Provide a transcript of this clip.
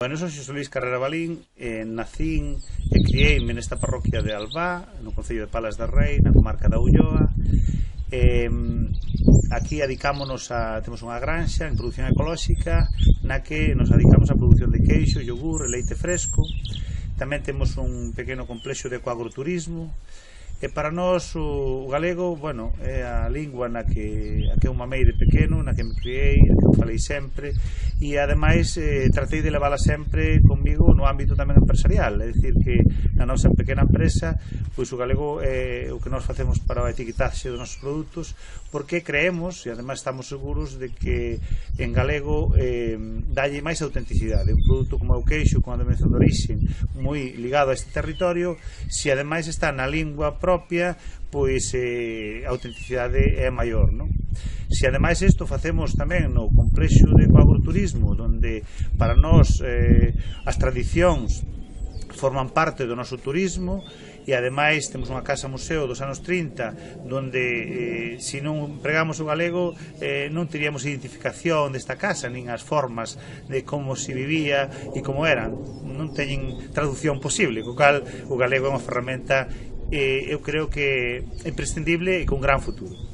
Bueno, son Xosé Luís Carrera Balín, nacín e criei-me nesta parroquia de Albá, no concello de Palas de Rei, na comarca da Ulloa. Aquí temos unha granxa en produción ecolóxica na que nos dedicamos á produción de queixo, yogur e leite fresco. Tamén temos un pequeno complexo de ecoagroturismo. E para nós o galego, bueno, é a lingua na que eu mamei de pequeno, na que me criei, a que falei sempre, e ademais tratei de levala sempre comigo no ámbito tamén empresarial, é dicir que na nosa pequena empresa pois o galego é o que nós facemos para a etiquetaxe dos nosos produtos, porque creemos e ademais estamos seguros de que en galego dalle máis autenticidade. Un produto como o queixo, con a denominación de orixe moi ligado a este territorio, se ademais está na lingua propia, pois a autenticidade é maior, non? Se ademais isto facemos tamén no complexo de ecoagroturismo, onde para nós as tradicións forman parte do noso turismo, e ademais temos unha casa museo dos anos 30 onde se non empregamos o galego non teríamos identificación desta casa, nin as formas de como se vivía e como eran, non teñen traducción posible, co cal o galego é unha ferramenta eu creo que é imprescindible e con gran futuro.